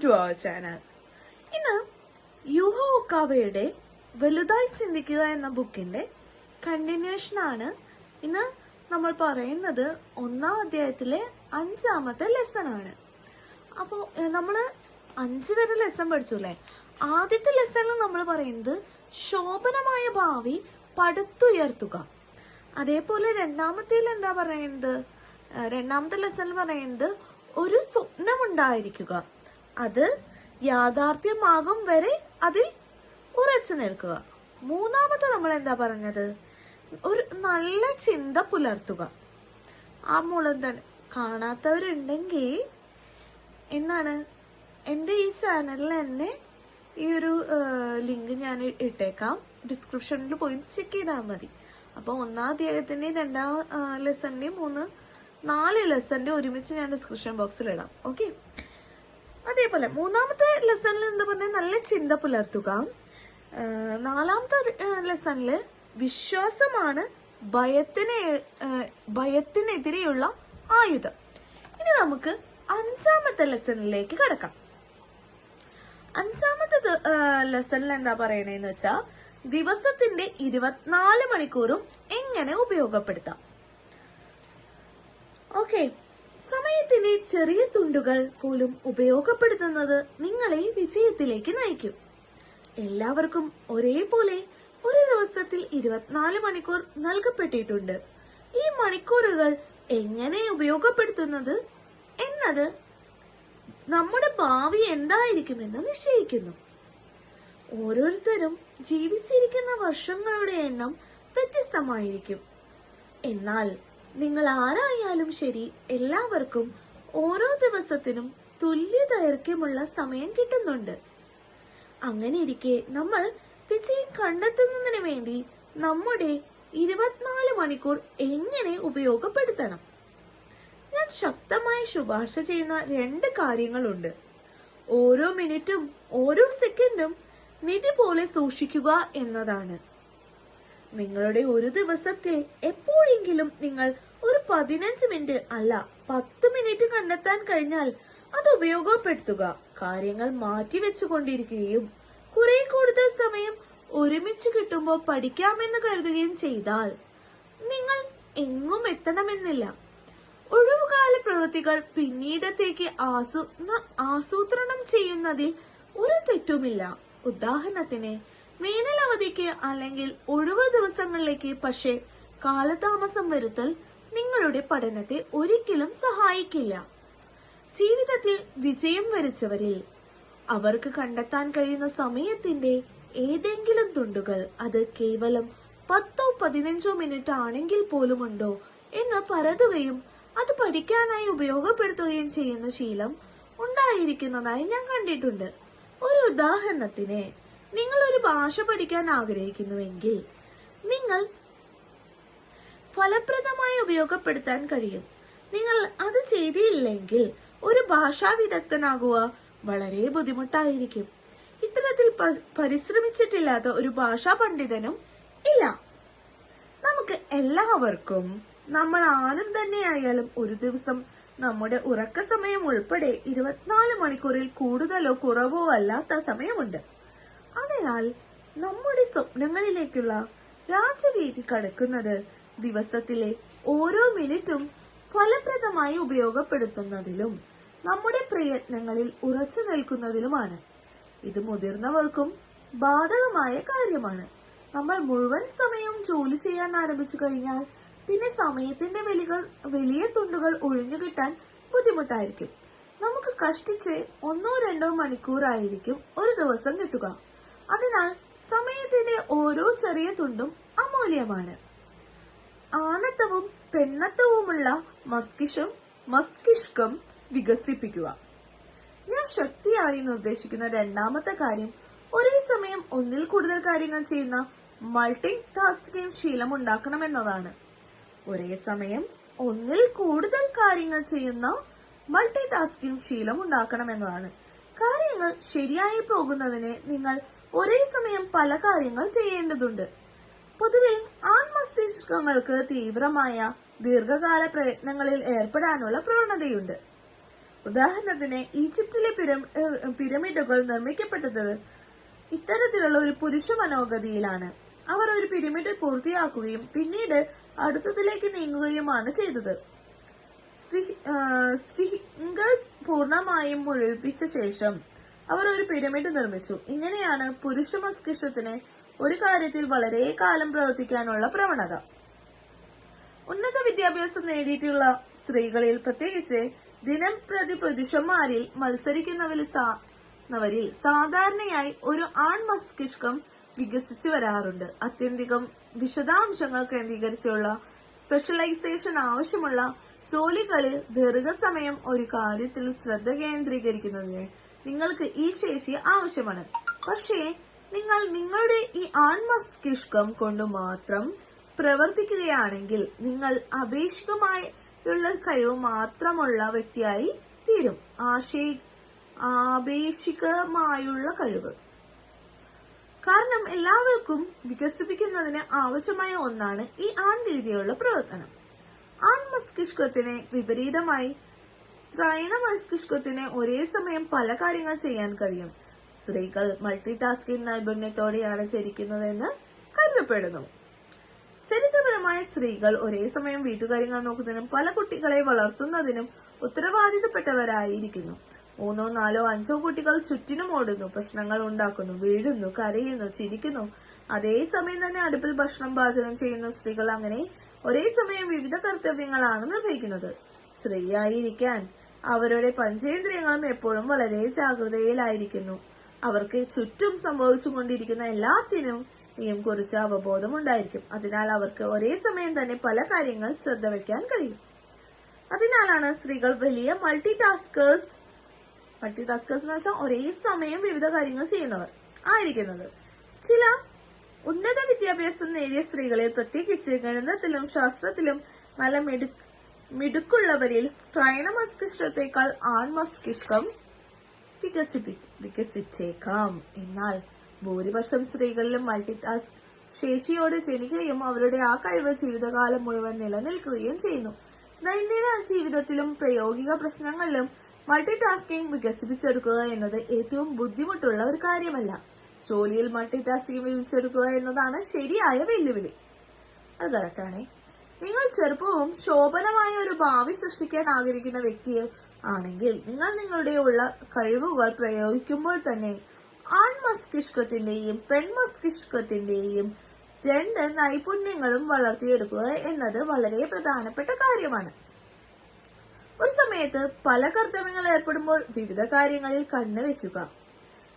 To our channel. ഇന്ന് യുഹോ ഒക്കാവയുടെ വലുതായി ചിന്തിക്കുക എന്ന ബുക്കിന്റെ കണ്ടിന്യൂഷൻ ആണ് ഇന്ന് നമ്മൾ പറയുന്നത്. 1-ാം അധ്യായത്തിലെ 5-ാമത്തെ ലെസൺ ആണ്. അപ്പോൾ നമ്മൾ 5 വരെ ലെസൺ പഠിച്ചു അല്ലേ? ആദ്യത്തെ ലെസണിൽ നമ്മൾ പറയുന്നത് ശോഭനമായ ഭാവി പടുത്തുയർത്തുക. അതേപോലെ രണ്ടാമത്തേൽ എന്താ പറയുന്നത്? രണ്ടാമത്തെ ലെസണിൽ പറയുന്നത് ഒരു സ്വപ്നമുണ്ടായിരിക്കുക, അത് യാഥാർത്ഥ്യമാകും വരെ അതിൽ ഉറച്ചു നിൽക്കുക. മൂന്നാമത്തെ നമ്മൾ എന്താ പറഞ്ഞത്? ഒരു നല്ല ചിന്ത പുലർത്തുക. ആ മുളന്താണ് കാണാത്തവരുണ്ടെങ്കിൽ എന്താണ്, എൻ്റെ ഈ ചാനലിൽ തന്നെ ഈ ഒരു ലിങ്ക് ഞാൻ ഇട്ടേക്കാം, ഡിസ്ക്രിപ്ഷനിൽ പോയി ചെക്ക് ചെയ്താൽ മതി. അപ്പോൾ 1-ാം അധ്യായത്തിൻ്റെയും 2-ാം ലെസണിൻ്റെയും 4 ലെസണിന്റെ ഒരുമിച്ച് ഞാൻ ഡിസ്ക്രിപ്ഷൻ ബോക്സിൽ ഇടാം. ഓക്കെ. അതേപോലെ 3-ാമത്തെ ലെസണിൽ എന്താ പറഞ്ഞാൽ നല്ല ചിന്ത പുലർത്തുക. 4-ാമത്തെ ലെസണിൽ വിശ്വാസമാണ് ഭയത്തിനെതിരെയുള്ള ആയുധം. ഇനി നമുക്ക് 5-ാമത്തെ ലെസണിലേക്ക് കടക്കാം. 5-ാമത്തെ ലെസണിൽ എന്താ പറയണേന്ന് വെച്ചാൽ ദിവസത്തിന്റെ 24 മണിക്കൂറും എങ്ങനെ ഉപയോഗപ്പെടുത്താം. ഓക്കെ. സമയത്തിന്റെ ചെറിയ തുണ്ടുകൾ പോലും ഉപയോഗപ്പെടുത്തുന്നത് നിങ്ങളെ വിജയത്തിലേക്ക് നയിക്കും. എല്ലാവർക്കും ഒരേപോലെ ഒരു ദിവസത്തിൽ 24 മണിക്കൂർ നൽകപ്പെട്ടിട്ടുണ്ട്. ഈ മണിക്കൂറുകൾ എങ്ങനെ ഉപയോഗപ്പെടുത്തുന്നത് എന്നത് നമ്മുടെ ഭാവി എന്തായിരിക്കുമെന്ന് നിശ്ചയിക്കുന്നു. ഓരോരുത്തരും ജീവിച്ചിരിക്കുന്ന വർഷങ്ങളുടെ എണ്ണം വ്യത്യസ്തമായിരിക്കും. എന്നാൽ നിങ്ങൾ ആരായാലും ശരി, എല്ലാവർക്കും ഓരോ ദിവസത്തിനും തുല്യ ദൈർഘ്യമുള്ള സമയം കിട്ടുന്നുണ്ട്. അങ്ങനെ ഇരിക്കെ നമ്മൾ വിജയം കണ്ടെത്തുന്നതിന് വേണ്ടി നമ്മുടെ 24 മണിക്കൂർ എങ്ങനെ ഉപയോഗപ്പെടുത്തണം? ഞാൻ ശക്തമായി ശുപാർശ ചെയ്യുന്ന 2 കാര്യങ്ങളുണ്ട്. ഓരോ മിനിറ്റും ഓരോ സെക്കൻഡും നിധി പോലെ സൂക്ഷിക്കുക എന്നതാണ്. നിങ്ങളുടെ ഒരു ദിവസത്തിൽ എപ്പോഴെങ്കിലും നിങ്ങൾ ഒരു 15 മിനിറ്റ് അല്ല 10 മിനിറ്റ് കണ്ടെത്താൻ കഴിഞ്ഞാൽ അത് ഉപയോഗപ്പെടുത്തുക. കാര്യങ്ങൾ മാറ്റിവെച്ചുകൊണ്ടിരിക്കുകയും കുറെ കൂടുതൽ സമയം ഒരുമിച്ച് കിട്ടുമ്പോൾ പഠിക്കാമെന്ന് കരുതുകയും ചെയ്താൽ നിങ്ങൾ എങ്ങും എത്തണമെന്നില്ല. ഒഴിവുകാല പ്രവൃത്തികൾ പിന്നീടത്തേക്ക് ആസൂത്രണം ചെയ്യുന്നതിൽ ഒരു തെറ്റുമില്ല. ഉദാഹരണത്തിന് വേനലവധിക്ക് അല്ലെങ്കിൽ ഒഴിവ് ദിവസങ്ങളിലേക്ക് പക്ഷേ കാലതാമസം വരുത്തൽ നിങ്ങളുടെ പഠനത്തെ ഒരിക്കലും സഹായിക്കില്ല. ജീവിതത്തിൽ വിജയം വരിച്ചവരിൽ അവർക്ക് കണ്ടെത്താൻ കഴിയുന്ന സമയത്തിന്റെ ഏതെങ്കിലും തുണ്ടുകൾ, അത് കേവലം 10-15 മിനിറ്റ് ആണെങ്കിൽ പോലുമുണ്ടോ എന്ന് പരതുകയും അത് പഠിക്കാനായി ഉപയോഗപ്പെടുത്തുകയും ചെയ്യുന്ന ശീലം ഉണ്ടായിരിക്കുന്നതായി ഞാൻ കണ്ടിട്ടുണ്ട്. ഒരു ഉദാഹരണത്തിന്, നിങ്ങൾ ഒരു ഭാഷ പഠിക്കാൻ ആഗ്രഹിക്കുന്നുവെങ്കിൽ നിങ്ങൾ ഫലപ്രദമായി ഉപയോഗപ്പെടുത്താൻ കഴിയും. നിങ്ങൾ അത് ചെയ്തില്ലെങ്കിൽ ഒരു ഭാഷാ വിദഗ്ധനാകുക വളരെ ബുദ്ധിമുട്ടായിരിക്കും. ഇത്തരത്തിൽ പരിശ്രമിച്ചിട്ടില്ലാത്ത ഒരു ഭാഷാ പണ്ഡിതനും ഇല്ല. നമുക്ക് എല്ലാവർക്കും, നമ്മൾ ആരും തന്നെ ആയാലും, ഒരു ദിവസം നമ്മുടെ ഉറക്ക സമയം ഉൾപ്പെടെ 24 മണിക്കൂറിൽ കൂടുതലോ കുറവോ അല്ലാത്ത സമയമുണ്ട്. അതിനാൽ നമ്മുടെ സ്വപ്നങ്ങളിലേക്കുള്ള രാജവീതി കടക്കുന്നത് ദിവസത്തിലെ ഓരോ മിനിറ്റും ഫലപ്രദമായി ഉപയോഗപ്പെടുത്തുന്നതിലും നമ്മുടെ പ്രയത്നങ്ങളിൽ ഉറച്ചു നിൽക്കുന്നതിലുമാണ്. ഇത് മുതിർന്നവർക്കും ബാധകമായ കാര്യമാണ്. നമ്മൾ മുഴുവൻ സമയവും ജോലി ചെയ്യാൻ ആരംഭിച്ചു കഴിഞ്ഞാൽ പിന്നെ സമയത്തിന്റെ വലിയ തുണ്ടുകൾ ഒഴിഞ്ഞു കിട്ടാൻ ബുദ്ധിമുട്ടായിരിക്കും. നമുക്ക് കഷ്ടിച്ച് 1-2 മണിക്കൂറായിരിക്കും ഒരു ദിവസം കിട്ടുക. അതിനാൽ സമയത്തിന്റെ ഓരോ ചെറിയ തുണ്ടും അമൂല്യമാണ്. ആണത്തവും പെണ്ണത്തവുമുള്ള മസ്തിഷ്കം വികസിപ്പിക്കുക. ഞാൻ ശക്തിയായി നിർദ്ദേശിക്കുന്ന 2-ാമത്തെ കാര്യം ഒരേ സമയം ഒന്നിൽ കൂടുതൽ കാര്യങ്ങൾ ചെയ്യുന്ന മൾട്ടി ടാസ്കിംഗ് ശീലം ഉണ്ടാക്കണമെന്നതാണ്. ഒരേ സമയം ഒന്നിൽ കൂടുതൽ കാര്യങ്ങൾ ചെയ്യുന്ന മൾട്ടി ടാസ്കിംഗ് ശീലം ഉണ്ടാക്കണമെന്നതാണ്. കാര്യങ്ങൾ ശരിയായി പോകുന്നതിന് നിങ്ങൾ ഒരേ സമയം പല കാര്യങ്ങൾ ചെയ്യേണ്ടതുണ്ട്. പൊതുവിൽ ആൺമസ്തിഷ്കങ്ങൾക്ക് തീവ്രമായ ദീർഘകാല പ്രയത്നങ്ങളിൽ ഏർപ്പെടാനുള്ള പ്രവണതയുണ്ട്. ഉദാഹരണത്തിന് ഈജിപ്തിലെ പിരമിഡുകൾ നിർമ്മിക്കപ്പെട്ടത് ഇത്തരത്തിലുള്ള ഒരു പുരുഷ മനോഗതിയിലാണ്. അവർ ഒരു പിരമിഡ് പൂർത്തിയാക്കുകയും പിന്നീട് അടുത്തതിലേക്ക് നീങ്ങുകയുമാണ് ചെയ്തത്. സ്ഫിങ്സ് പൂർണ്ണമായും മുഴുവിപ്പിച്ച ശേഷം അവർ ഒരു പിരമിഡ് നിർമ്മിച്ചു. ഇങ്ങനെയാണ് പുരുഷ മസ്തിഷ്കത്തിന് ഒരു കാര്യത്തിൽ വളരെ കാലം പ്രവർത്തിക്കാനുള്ള പ്രവണത. ഉന്നത വിദ്യാഭ്യാസം നേടിയിട്ടുള്ള സ്ത്രീകളിൽ, പ്രത്യേകിച്ച് ദിനം പ്രതി പുരുഷന്മാരിൽ മത്സരിക്കുന്നവരിൽ സാധാരണയായി ഒരു ആൺ മസ്തിഷ്കം വികസിച്ചു വരാറുണ്ട്. അത്യധികം വിശദാംശങ്ങൾ കേന്ദ്രീകരിച്ചുള്ള സ്പെഷ്യലൈസേഷൻ ആവശ്യമുള്ള ജോലികളിൽ ദീർഘസമയം ഒരു കാര്യത്തിൽ ശ്രദ്ധ കേന്ദ്രീകരിക്കുന്നതിന് നിങ്ങൾക്ക് ഈ ശേഷി ആവശ്യമാണ്. പക്ഷേ നിങ്ങൾ നിങ്ങളുടെ ഈ ആൺ മസ്തിഷ്കം കൊണ്ട് മാത്രം പ്രവർത്തിക്കുകയാണെങ്കിൽ നിങ്ങൾ ആപേക്ഷികമായുള്ള കഴിവ് മാത്രമുള്ള വ്യക്തിയായി തീരും. ആപേക്ഷികമായുള്ള കഴിവ് കാരണം എല്ലാവർക്കും വികസിപ്പിക്കുന്നതിന് ആവശ്യമായ ഒന്നാണ് ഈ ആൺ രീതിയിലുള്ള പ്രവർത്തനം. ആൺ മസ്തിഷ്കത്തിന് വിപരീതമായി സ്ത്രൈണ മസ്തിഷ്കത്തിന് ഒരേ സമയം പല കാര്യങ്ങൾ ചെയ്യാൻ കഴിയും. സ്ത്രീകൾ മൾട്ടി ടാസ്കിംഗ് നൈപുണ്യത്തോടെയാണ് ചരിക്കുന്നതെന്ന് കരുതപ്പെടുന്നു. ചരിത്രപരമായ സ്ത്രീകൾ ഒരേ സമയം വീട്ടുകാര്യങ്ങൾ നോക്കുന്നതിനും പല കുട്ടികളെ വളർത്തുന്നതിനും ഉത്തരവാദിത്തപ്പെട്ടവരായിരിക്കുന്നു. 3, 4, 5 കുട്ടികൾ ചുറ്റിനും ഓടുന്നു, പ്രശ്നങ്ങൾ ഉണ്ടാക്കുന്നു, വീഴുന്നു, കരയുന്നു, ചിരിക്കുന്നു. അതേസമയം തന്നെ അടുപ്പിൽ ഭക്ഷണം പാചകം ചെയ്യുന്ന സ്ത്രീകൾ അങ്ങനെ ഒരേ സമയം വിവിധ കർത്തവ്യങ്ങളാണ് നിർവഹിക്കുന്നത്. സ്ത്രീയായിരിക്കാൻ അവരുടെ പഞ്ചേന്ദ്രിയങ്ങളും എപ്പോഴും വളരെ ജാഗ്രതയിലായിരിക്കുന്നു. അവർക്ക് ചുറ്റും സംഭവിച്ചുകൊണ്ടിരിക്കുന്ന എല്ലാത്തിനും കുറിച്ച് അവബോധം ഉണ്ടായിരിക്കും. അതിനാൽ അവർക്ക് ഒരേ സമയം തന്നെ പല കാര്യങ്ങൾ ശ്രദ്ധ വയ്ക്കാൻ കഴിയും. അതിനാലാണ് സ്ത്രീകൾ വലിയ മൾട്ടി ടാസ്കേഴ്സ് എന്ന് വെച്ചാൽ ഒരേ സമയം വിവിധ കാര്യങ്ങൾ ചെയ്യുന്നവർ ആയിരിക്കുന്നത്. ചില ഉന്നത വിദ്യാഭ്യാസം നേടിയ സ്ത്രീകളിൽ, പ്രത്യേകിച്ച് ഗണിതത്തിലും ശാസ്ത്രത്തിലും നല്ല മിടുക്കുള്ളവരിൽ സ്ത്രൈണ മസ്തിഷ്കത്തെക്കാൾ ആൺ മസ്തിഷ്കം വികസിച്ചേക്കാം. എന്നാൽ ഭൂരിപക്ഷം സ്ത്രീകളിലും മൾട്ടി ടാസ്ക് ശേഷിയോടെ ജനിക്കുകയും അവരുടെ ആ കഴിവ് ജീവിതകാലം മുഴുവൻ നിലനിൽക്കുകയും ചെയ്യുന്നു. ദൈനംദിന ജീവിതത്തിലും പ്രായോഗിക പ്രശ്നങ്ങളിലും മൾട്ടി ടാസ്കിംഗ് വികസിപ്പിച്ചെടുക്കുക എന്നത് ഏറ്റവും ബുദ്ധിമുട്ടുള്ള ഒരു കാര്യമല്ല. ജോലിയിൽ മൾട്ടി ടാസ്കിംഗ് വികസിപ്പിച്ചെടുക്കുക എന്നതാണ് ശരിയായ വെല്ലുവിളി. അത് കറക്റ്റാണേ. നിങ്ങൾ ചെറുപ്പവും ശോഭനമായ ഒരു ഭാവി സൃഷ്ടിക്കാൻ ആഗ്രഹിക്കുന്ന വ്യക്തി ആണെങ്കിൽ നിങ്ങൾ നിങ്ങളുടെ ഉള്ള കഴിവുകൾ പ്രയോഗിക്കുമ്പോൾ തന്നെ ആൺ മസ്തിഷ്കത്തിന്റെയും പെൺ മസ്തിഷ്കത്തിന്റെയും 2 നൈപുണ്യങ്ങളും വളർത്തിയെടുക്കുക എന്നത് വളരെ പ്രധാനപ്പെട്ട കാര്യമാണ്. ഒരു സമയത്ത് പല കർത്തവ്യങ്ങൾ ഏർപ്പെടുമ്പോൾ വിവിധ കാര്യങ്ങളിൽ കണ്ണുവെക്കുക.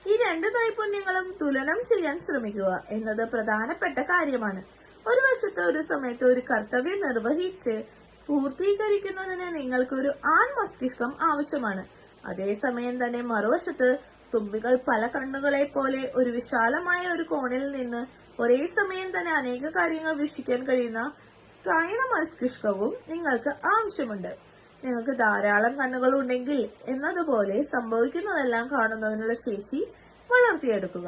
ഈ 2 നൈപുണ്യങ്ങളും തുലനം ചെയ്യാൻ ശ്രമിക്കുക എന്നത് പ്രധാനപ്പെട്ട കാര്യമാണ്. ഒരു വശത്ത് ഒരു സമയത്ത് ഒരു കർത്തവ്യം നിർവഹിച്ച് പൂർത്തീകരിക്കുന്നതിന് നിങ്ങൾക്ക് ഒരു ആൺ മസ്തിഷ്കം ആവശ്യമാണ്. അതേസമയം തന്നെ മറുവശത്ത് തുമ്പികൾ പല കണ്ണുകളെ പോലെ ഒരു വിശാലമായ ഒരു കോണിൽ നിന്ന് ഒരേ സമയം തന്നെ അനേക കാര്യങ്ങൾ വീക്ഷിക്കാൻ കഴിയുന്ന സ്ത്രൈണ മസ്തിഷ്കവും നിങ്ങൾക്ക് ആവശ്യമുണ്ട്. നിങ്ങൾക്ക് ധാരാളം കണ്ണുകൾ ഉണ്ടെങ്കിൽ എന്നതുപോലെ സംഭവിക്കുന്നതെല്ലാം കാണുന്നതിനുള്ള ശേഷി വളർത്തിയെടുക്കുക.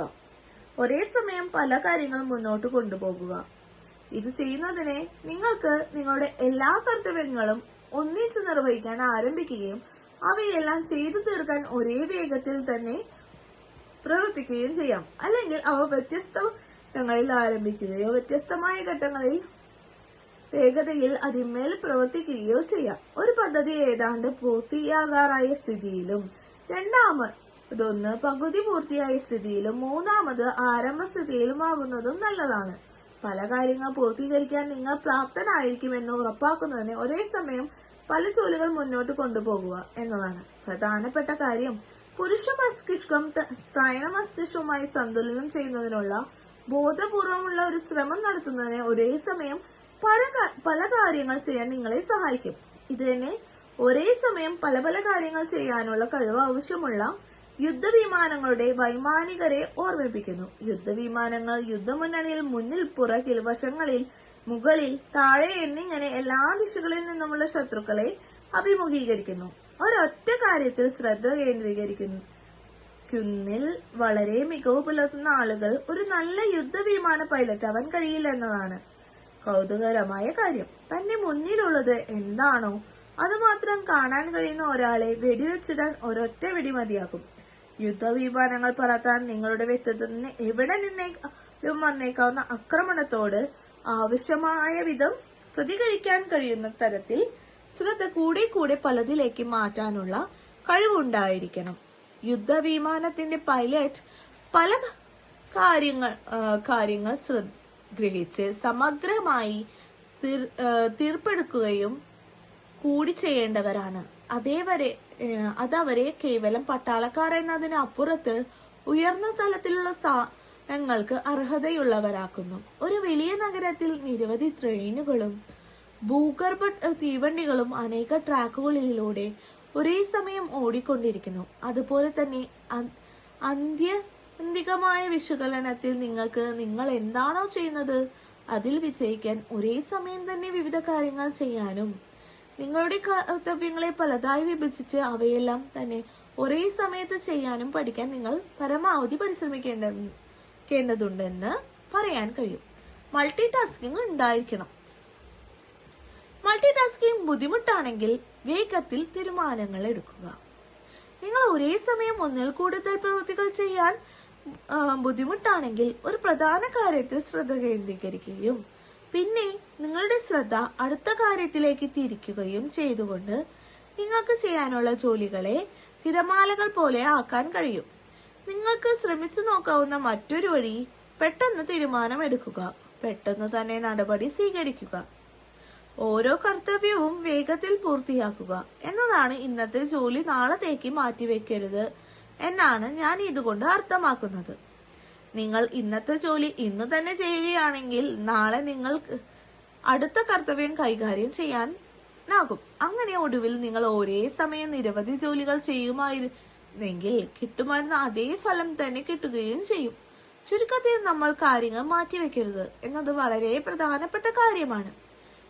ഒരേ സമയം പല കാര്യങ്ങൾ മുന്നോട്ട് കൊണ്ടുപോകുക. ഇത് ചെയ്യുന്നതിന് നിങ്ങൾക്ക് നിങ്ങളുടെ എല്ലാ കർത്തവ്യങ്ങളും ഒന്നിച്ച് നിർവഹിക്കാൻ ആരംഭിക്കുകയും അവയെല്ലാം ചെയ്തു തീർക്കാൻ ഒരേ വേഗത്തിൽ തന്നെ പ്രവർത്തിക്കുകയും ചെയ്യാം. അല്ലെങ്കിൽ അവ വ്യത്യസ്ത ഘട്ടങ്ങളിൽ ആരംഭിക്കുകയോ വ്യത്യസ്തമായ ഘട്ടങ്ങളിൽ വേഗതയിൽ അതിന്മേൽ പ്രവർത്തിക്കുകയോ ചെയ്യാം. ഒരു പദ്ധതി ഏതാണ്ട് പൂർത്തിയാകാറായ സ്ഥിതിയിലും, രണ്ടാമതൊന്ന് പകുതി പൂർത്തിയായ സ്ഥിതിയിലും, മൂന്നാമത് ആരംഭ സ്ഥിതിയിലും ആകുന്നതും നല്ലതാണ്. പല കാര്യങ്ങൾ പൂർത്തീകരിക്കാൻ നിങ്ങൾ പ്രാപ്തനായിരിക്കുമെന്ന് ഉറപ്പാക്കുന്നതിന് ഒരേ സമയം പല ജോലികൾ മുന്നോട്ട് കൊണ്ടുപോകുക എന്നതാണ് പ്രധാനപ്പെട്ട കാര്യം. പുരുഷ മസ്തിഷ്കം സ്ത്രൈണ മസ്തിഷ്കവുമായി സന്തുലനം ചെയ്യുന്നതിനുള്ള ബോധപൂർവമുള്ള ഒരു ശ്രമം നടത്തുന്നതിന് ഒരേ സമയം പല കാര്യങ്ങൾ ചെയ്യാൻ നിങ്ങളെ സഹായിക്കും. ഇത് തന്നെ ഒരേ സമയം പല പല കാര്യങ്ങൾ ചെയ്യാനുള്ള കഴിവ് ആവശ്യമുള്ള യുദ്ധവിമാനങ്ങളുടെ വൈമാനികരെ ഓർമ്മിപ്പിക്കുന്നു. യുദ്ധവിമാനങ്ങൾ യുദ്ധമുന്നണിയിൽ മുന്നിൽ, പുറകിൽ, വശങ്ങളിൽ, മുകളിൽ, താഴെ എന്നിങ്ങനെ എല്ലാ ദിശകളിൽ നിന്നുമുള്ള ശത്രുക്കളെ അഭിമുഖീകരിക്കുന്നു. ഒരൊറ്റ കാര്യത്തിൽ ശ്രദ്ധ കേന്ദ്രീകരിക്കുന്നതിൽ വളരെ മികവ് പുലർത്തുന്ന ആളുകൾ ഒരു നല്ല യുദ്ധവിമാന പൈലറ്റ് ആവാൻ കഴിയില്ല എന്നതാണ് കൗതുകകരമായ കാര്യം. തന്റെ മുന്നിലുള്ളത് എന്താണോ അതുമാത്രം കാണാൻ കഴിയുന്ന ഒരാളെ വെടിവെച്ചിടാൻ ഒരൊറ്റ വെടി മതിയാകും. യുദ്ധവിമാനങ്ങൾ പറത്താൻ നിങ്ങളുടെ വ്യക്തിത്വത്തിന് എവിടെ നിന്നേലും വന്നേക്കാവുന്ന ആക്രമണത്തോട് ആവശ്യമായ വിധം പ്രതികരിക്കാൻ കഴിയുന്ന തരത്തിൽ ശ്രദ്ധ കൂടെ കൂടെ പലതിലേക്ക് മാറ്റാനുള്ള കഴിവുണ്ടായിരിക്കണം. യുദ്ധവിമാനത്തിന്റെ പൈലറ്റ് പല കാര്യങ്ങൾ ഗ്രഹിച്ച് സമഗ്രമായി തീർപ്പെടുക്കുകയും കൂടി ചെയ്യേണ്ടവരാണ്. അതവരെ കേവലം പട്ടാളക്കാർ എന്നതിന് അപ്പുറത്ത് ഉയർന്ന തലത്തിലുള്ള സ്ഥാനങ്ങൾക്ക് അർഹതയുള്ളവരാക്കുന്നു. ഒരു വലിയ നഗരത്തിൽ നിരവധി ട്രെയിനുകളും ഭൂഗർഭ തീവണ്ടികളും അനേക ട്രാക്കുകളിലൂടെ ഒരേ സമയം ഓടിക്കൊണ്ടിരിക്കുന്നു. അതുപോലെ തന്നെ ആത്യന്തികമായ വിശകലനത്തിൽ നിങ്ങൾ എന്താണോ ചെയ്യുന്നത് അതിൽ വിജയിക്കാൻ ഒരേ സമയം തന്നെ വിവിധ കാര്യങ്ങൾ ചെയ്യാനും നിങ്ങളുടെ കർത്തവ്യങ്ങളെ പലതായി വിഭജിച്ച് അവയെല്ലാം തന്നെ ഒരേ സമയത്ത് ചെയ്യാനും പഠിക്കാൻ നിങ്ങൾ പരമാവധി പരിശ്രമിക്കേണ്ടതുണ്ടെന്ന് പറയാൻ കഴിയും. മൾട്ടി ടാസ്കിംഗ് ഉണ്ടായിരിക്കണം. മൾട്ടി ടാസ്കിംഗ് ബുദ്ധിമുട്ടാണെങ്കിൽ വേഗത്തിൽ തീരുമാനങ്ങൾ എടുക്കുക. നിങ്ങൾ ഒരേ സമയം ഒന്നിൽ കൂടുതൽ പ്രവൃത്തികൾ ചെയ്യാൻ ബുദ്ധിമുട്ടാണെങ്കിൽ ഒരു പ്രധാന കാര്യത്തിൽ ശ്രദ്ധ കേന്ദ്രീകരിക്കുകയും പിന്നെ നിങ്ങളുടെ ശ്രദ്ധ അടുത്ത കാര്യത്തിലേക്ക് തിരിക്കുകയും ചെയ്തുകൊണ്ട് നിങ്ങൾക്ക് ചെയ്യാനുള്ള ജോലികളെ തിരമാലകൾ പോലെ ആക്കാൻ കഴിയും. നിങ്ങൾക്ക് ശ്രമിച്ചു നോക്കാവുന്ന മറ്റൊരു വഴി പെട്ടെന്ന് തീരുമാനമെടുക്കുക, പെട്ടെന്ന് തന്നെ നടപടി സ്വീകരിക്കുക, ഓരോ കർത്തവ്യവും വേഗത്തിൽ പൂർത്തിയാക്കുക എന്നതാണ്. ഇന്നത്തെ ജോലി നാളത്തേക്ക് മാറ്റിവെക്കരുത് എന്നാണ് ഞാൻ ഇതുകൊണ്ട് അർത്ഥമാക്കുന്നത്. നിങ്ങൾ ഇന്നത്തെ ജോലി ഇന്ന് തന്നെ ചെയ്യുകയാണെങ്കിൽ നാളെ നിങ്ങൾക്ക് അടുത്ത കർത്തവ്യം കൈകാര്യം ചെയ്യാനാകും. അങ്ങനെ ഒടുവിൽ നിങ്ങൾ ഒരേ സമയം നിരവധി ജോലികൾ ചെയ്യുമായിരുന്നെങ്കിൽ കിട്ടുമായിരുന്ന അതേ ഫലം തന്നെ കിട്ടുകയും ചെയ്യും. ചുരുക്കത്തിൽ നമ്മൾ കാര്യങ്ങൾ മാറ്റിവെക്കരുത് എന്നത് വളരെ പ്രധാനപ്പെട്ട കാര്യമാണ്.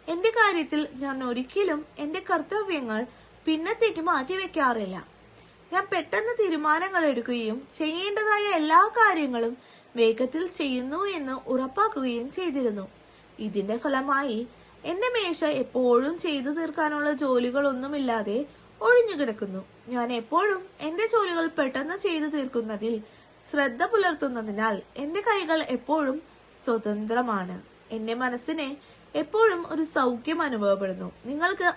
എന്റെ കാര്യത്തിൽ ഞാൻ ഒരിക്കലും എന്റെ കർത്തവ്യങ്ങൾ പിന്നത്തേക്ക് മാറ്റിവെക്കാറില്ല. ഞാൻ പെട്ടെന്ന് തീരുമാനങ്ങൾ എടുക്കുകയും ചെയ്യേണ്ടതായ എല്ലാ കാര്യങ്ങളും വേഗത്തിൽ ചെയ്യുന്നു എന്ന് ഉറപ്പാക്കുകയും ചെയ്തിരുന്നു. ഇതിന്റെ ഫലമായി എന്റെ മേശ എപ്പോഴും ചെയ്തു തീർക്കാനുള്ള ജോലികളൊന്നുമില്ലാതെ ഒഴിഞ്ഞു കിടക്കുന്നു. ഞാൻ എപ്പോഴും എന്റെ ജോലികൾ പെട്ടെന്ന് ചെയ്തു തീർക്കുന്നതിൽ ശ്രദ്ധ പുലർത്തുന്നതിനാൽ എന്റെ കൈകൾ എപ്പോഴും സ്വതന്ത്രമാണ്. എന്റെ മനസ്സിന് എപ്പോഴും ഒരു സൗഖ്യം അനുഭവപ്പെടുന്നു. നിങ്ങൾക്ക്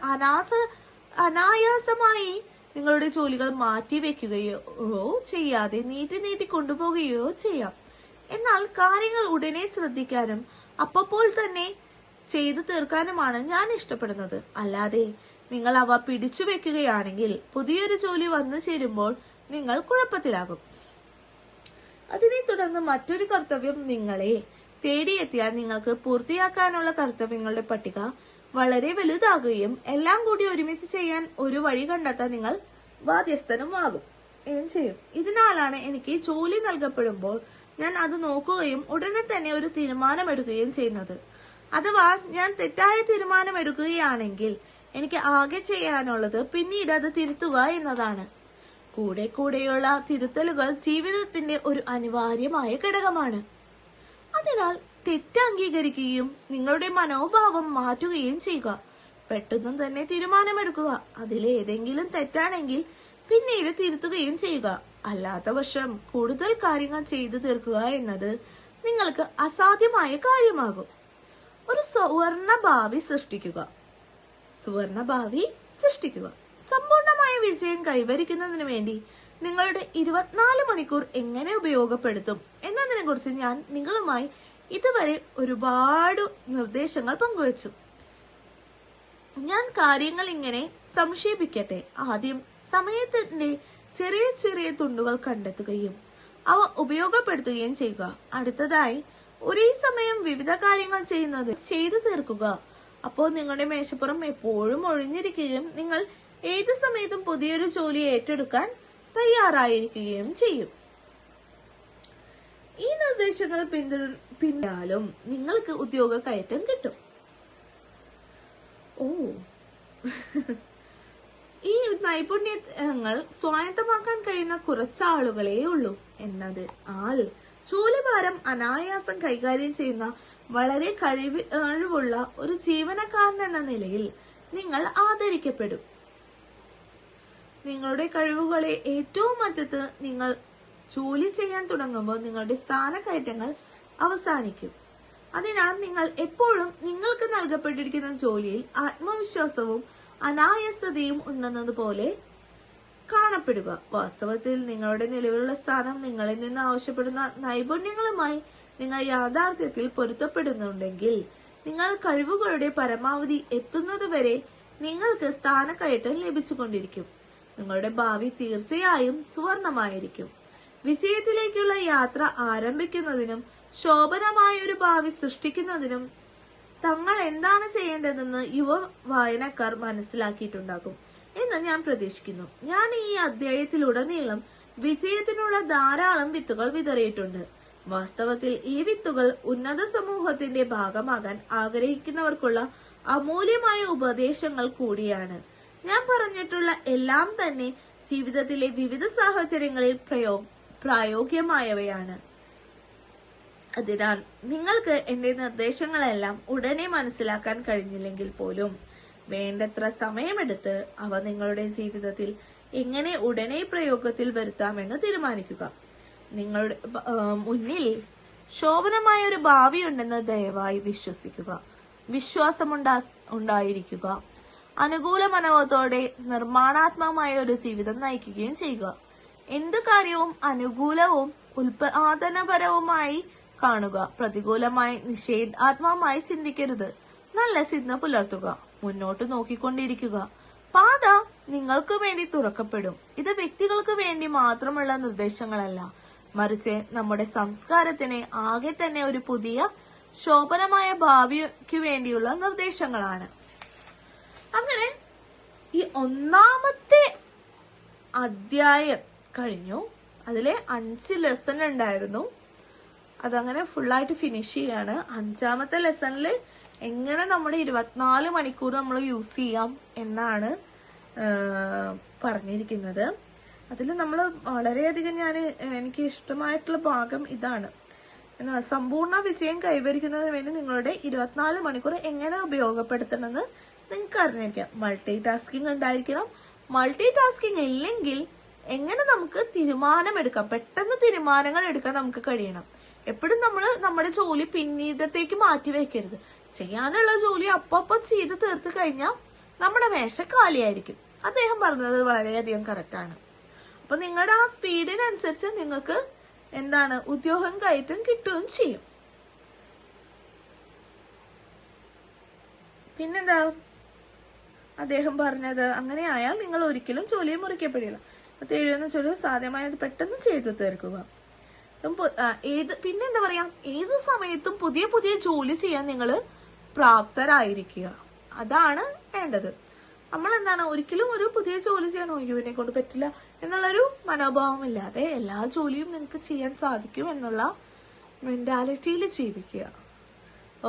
അനായാസമായി നിങ്ങളുടെ ജോലികൾ മാറ്റിവെക്കുകയോ ചെയ്യാതെ നീട്ടി കൊണ്ടുപോകുകയോ ചെയ്യാം. എന്നാൽ കാര്യങ്ങൾ ഉടനെ ശ്രദ്ധിക്കാനും അപ്പോൾ തന്നെ ചെയ്തു തീർക്കാനുമാണ് ഞാൻ ഇഷ്ടപ്പെടുന്നത്. അല്ലാതെ നിങ്ങൾ അവ പിടിച്ചു വെക്കുകയാണെങ്കിൽ പുതിയൊരു ജോലി വന്നു ചേരുമ്പോൾ നിങ്ങൾ കുഴപ്പത്തിലാകും. അതിനെ തുടർന്ന് മറ്റൊരു കർത്തവ്യം നിങ്ങളെ തേടിയെത്തിയാൽ നിങ്ങൾക്ക് പൂർത്തിയാക്കാനുള്ള കർത്തവ്യങ്ങളുടെ പട്ടിക വളരെ വലുതാകുകയും എല്ലാം കൂടി ഒരുമിച്ച് ചെയ്യാൻ ഒരു വഴി കണ്ടെത്താൻ നിങ്ങൾ ബാധ്യസ്ഥനുമാകും ചെയ്യും. ഇതിനാലാണ് എനിക്ക് ജോലി നൽകപ്പെടുമ്പോൾ ഞാൻ അത് നോക്കുകയും ഉടനെ തന്നെ ഒരു തീരുമാനമെടുക്കുകയും ചെയ്യുന്നത്. അഥവാ ഞാൻ തെറ്റായ തീരുമാനമെടുക്കുകയാണെങ്കിൽ എനിക്ക് ആകെ ചെയ്യാനുള്ളത് പിന്നീട് അത് തിരുത്തുക എന്നതാണ്. കൂടെയുള്ള തിരുത്തലുകൾ ജീവിതത്തിന്റെ ഒരു അനിവാര്യമായ ഘടകമാണ്. അതിനാൽ തെറ്റ് അംഗീകരിക്കുകയും നിങ്ങളുടെ മനോഭാവം മാറ്റുകയും ചെയ്യുക. പെട്ടെന്ന് തന്നെ തീരുമാനമെടുക്കുക. അതിലേതെങ്കിലും തെറ്റാണെങ്കിൽ പിന്നീട് തിരുത്തുകയും ചെയ്യുക. അല്ലാത്ത പക്ഷം കൂടുതൽ കാര്യങ്ങൾ ചെയ്തു തീർക്കുക എന്നത് നിങ്ങൾക്ക് അസാധ്യമായ കാര്യമാകും. ഒരു സുവർണ ഭാവി സൃഷ്ടിക്കുക. സമ്പൂർണമായ വിജയം കൈവരിക്കുന്നതിന് വേണ്ടി നിങ്ങളുടെ 24 മണിക്കൂർ എങ്ങനെ ഉപയോഗപ്പെടുത്തും എന്നതിനെ കുറിച്ച് ഞാൻ നിങ്ങളുമായി ഇതുവരെ ഒരുപാട് നിർദ്ദേശങ്ങൾ പങ്കുവച്ചു. ഞാൻ കാര്യങ്ങൾ ഇങ്ങനെ സംക്ഷേപിക്കട്ടെ. ആദ്യം സമയത്തിന്റെ ചെറിയ തുണ്ടുകൾ കണ്ടെത്തുകയും അവ ഉപയോഗപ്പെടുത്തുകയും ചെയ്യുക. അടുത്തതായി ഒരേ സമയം വിവിധ കാര്യങ്ങൾ ചെയ്തു തീർക്കുക. അപ്പോൾ നിങ്ങളുടെ മേശപ്പുറം എപ്പോഴും ഒഴിഞ്ഞിരിക്കുകയും നിങ്ങൾ ഏത് സമയത്തും പുതിയൊരു ജോലി ഏറ്റെടുക്കാൻ തയ്യാറായിരിക്കുകയും ചെയ്യും. ഈ നിർദ്ദേശങ്ങൾ പിന്നാലും നിങ്ങൾക്ക് ഉദ്യോഗ കയറ്റം കിട്ടും. ഈ നൈപുണ്യങ്ങൾ സ്വായത്തമാക്കാൻ കഴിയുന്ന കുറച്ചാളുകളേ ഉള്ളൂ എന്നതിനാൽ ജോലിഭാരം അനായാസം കൈകാര്യം ചെയ്യുന്ന വളരെ കഴിവുള്ള ഒരു ജീവനക്കാരൻ എന്ന നിലയിൽ നിങ്ങൾ ആദരിക്കപ്പെടും. നിങ്ങളുടെ കഴിവുകളെ ഏറ്റവും അറ്റത്ത് നിങ്ങൾ ജോലി ചെയ്യാൻ തുടങ്ങുമ്പോൾ നിങ്ങളുടെ സ്ഥാനക്കയറ്റങ്ങൾ അവസാനിക്കും. അതിനാൽ നിങ്ങൾ എപ്പോഴും നിങ്ങൾക്ക് നൽകപ്പെട്ടിരിക്കുന്ന ജോലിയിൽ ആത്മവിശ്വാസവും അനായാസതയും ഉണ്ടെന്നതുപോലെ കാണപ്പെടുക. വാസ്തവത്തിൽ നിങ്ങളുടെ നിലവിലുള്ള സ്ഥാനം നിങ്ങളിൽ നിന്ന് ആവശ്യപ്പെടുന്ന നൈപുണ്യങ്ങളുമായി നിങ്ങൾ യാഥാർത്ഥ്യത്തിൽ പൊരുത്തപ്പെടുന്നുണ്ടെങ്കിൽ നിങ്ങൾ കഴിവുകളുടെ പരമാവധി എത്തുന്നതുവരെ നിങ്ങൾക്ക് സ്ഥാനക്കയറ്റം ലഭിച്ചുകൊണ്ടിരിക്കും. നിങ്ങളുടെ ഭാവി തീർച്ചയായും സുവർണമായിരിക്കും. വിജയത്തിലേക്കുള്ള യാത്ര ആരംഭിക്കുന്നതിനും ശോഭനമായ ഒരു ഭാവി സൃഷ്ടിക്കുന്നതിനും തങ്ങൾ എന്താണ് ചെയ്യേണ്ടതെന്ന് യുവ വായനക്കാർ മനസ്സിലാക്കിയിട്ടുണ്ടാകും എന്ന് ഞാൻ പ്രതീക്ഷിക്കുന്നു. ഞാൻ ഈ അധ്യായത്തിലുടനീളം വിജയത്തിനുള്ള ധാരാളം വിത്തുകൾ വിതറിയിട്ടുണ്ട്. വാസ്തവത്തിൽ ഈ വിത്തുകൾ ഉന്നത സമൂഹത്തിന്റെ ഭാഗമാകാൻ ആഗ്രഹിക്കുന്നവർക്കുള്ള അമൂല്യമായ ഉപദേശങ്ങൾ കൂടിയാണ്. ഞാൻ പറഞ്ഞിട്ടുള്ള എല്ലാം തന്നെ ജീവിതത്തിലെ വിവിധ സാഹചര്യങ്ങളിൽ പ്രായോഗികമായവയാണ്. അതിനാൽ നിങ്ങൾക്ക് എന്റെ നിർദ്ദേശങ്ങളെല്ലാം ഉടനെ മനസ്സിലാക്കാൻ കഴിഞ്ഞില്ലെങ്കിൽ പോലും വേണ്ടത്ര സമയമെടുത്ത് അവ നിങ്ങളുടെ ജീവിതത്തിൽ എങ്ങനെ ഉടനെ പ്രയോഗത്തിൽ വരുത്താമെന്ന് തീരുമാനിക്കുക. നിങ്ങളുടെ മുന്നിൽ ശോഭനമായ ഒരു ഭാവി ഉണ്ടെന്ന് ദയവായി വിശ്വസിക്കുക. ഉണ്ടായിരിക്കുക. അനുകൂല മനോഭാവത്തോടെ നിർമ്മാണാത്മകമായ ഒരു ജീവിതം നയിക്കുകയും ചെയ്യുക. എന്തു കാര്യവും അനുകൂലവും ഉൽപാദനപരവുമായി കാണുക. പ്രതികൂലമായി നിഷേധാത്മകമായി ചിന്തിക്കരുത്. നല്ല ചിന്ത പുലർത്തുക. മുന്നോട്ട് നോക്കിക്കൊണ്ടിരിക്കുക. പാത നിങ്ങൾക്ക് വേണ്ടി തുറക്കപ്പെടും. ഇത് വ്യക്തികൾക്ക് വേണ്ടി മാത്രമുള്ള നിർദ്ദേശങ്ങളല്ല, മറിച്ച് നമ്മുടെ സംസ്കാരത്തിന് ആകെ തന്നെ ഒരു പുതിയ ശോഭനമായ ഭാവിക്ക് വേണ്ടിയുള്ള നിർദ്ദേശങ്ങളാണ്. അങ്ങനെ ഈ ഒന്നാമത്തെ അധ്യായം കഴിഞ്ഞു. അതിലെ 5 ലെസൺ ഉണ്ടായിരുന്നു. അതങ്ങനെ ഫുള്ളായിട്ട് ഫിനിഷ് ചെയ്യാണ്. 5ാമത്തെ ലെസണിൽ എങ്ങനെ നമ്മുടെ 24 മണിക്കൂർ നമ്മൾ യൂസ് ചെയ്യാം എന്നാണ് പറഞ്ഞിരിക്കുന്നത്. അതിൽ നമ്മൾ വളരെയധികം എനിക്ക് ഇഷ്ടമായിട്ടുള്ള ഭാഗം ഇതാണ്. സമ്പൂർണ്ണ വിജയം കൈവരിക്കുന്നതിന് വേണ്ടി നിങ്ങളുടെ 24 മണിക്കൂർ എങ്ങനെ ഉപയോഗപ്പെടുത്തണമെന്ന് നിങ്ങൾക്ക് അറിഞ്ഞിരിക്കാം. മൾട്ടി ടാസ്കിങ് ഉണ്ടായിരിക്കണം. മൾട്ടി ടാസ്കിങ് ഇല്ലെങ്കിൽ എങ്ങനെ നമുക്ക് തീരുമാനമെടുക്കാം, പെട്ടെന്ന് തീരുമാനങ്ങൾ എടുക്കാൻ നമുക്ക് കഴിയണം. എപ്പോഴും നമ്മൾ നമ്മുടെ ജോലി പിന്നീടത്തേക്ക് മാറ്റി വെക്കരുത്. ചെയ്യാനുള്ള ജോലി അപ്പം ചെയ്ത് തീർത്ത് കഴിഞ്ഞാൽ നമ്മുടെ മേശ കാലിയായിരിക്കും. അദ്ദേഹം പറഞ്ഞത് വളരെയധികം കറക്റ്റാണ്. അപ്പൊ നിങ്ങളുടെ ആ സ്പീഡിനനുസരിച്ച് നിങ്ങൾക്ക് ഉദ്യോഗം കയറ്റം കിട്ടുകയും ചെയ്യും. പിന്നെന്താ അദ്ദേഹം പറഞ്ഞത്? അങ്ങനെ ആയാൽ നിങ്ങൾ ഒരിക്കലും ജോലിയെ മുറിക്കപ്പെടില്ല. 7 ചൊല്ലു സാധ്യമായത് പെട്ടെന്ന് ചെയ്തു തീർക്കുക. പിന്നെന്താ പറയാ, ഏത് സമയത്തും പുതിയ പുതിയ ജോലി ചെയ്യാൻ നിങ്ങൾ പ്രാപ്തരായിരിക്കുക. അതാണ് വേണ്ടത്. നമ്മൾ ഒരിക്കലും ഒരു പുതിയ ജോലി ചെയ്യണോ, ഇവനെ കൊണ്ട് പറ്റില്ല എന്നുള്ളൊരു മനോഭാവം ഇല്ലാതെ എല്ലാ ജോലിയും നിങ്ങൾക്ക് ചെയ്യാൻ സാധിക്കും എന്നുള്ള മെന്റാലിറ്റിയിൽ ജീവിക്കുക.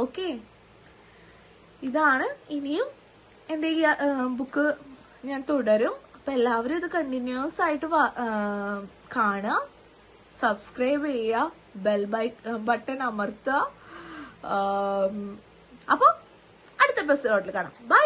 ഓക്കെ, ഇതാണ്. ഇനിയും എൻ്റെ ഈ ബുക്ക് ഞാൻ തുടരും. അപ്പൊ എല്ലാവരും ഇത് കണ്ടിന്യൂസ് ആയിട്ട് കാണുക, സബ്സ്ക്രൈബ് ചെയ്യുക, ബെൽ ബട്ടൺ അമർത്തുക. അപ്പൊ അടുത്ത എപ്പിസോഡിൽ കാണാം. ബൈ.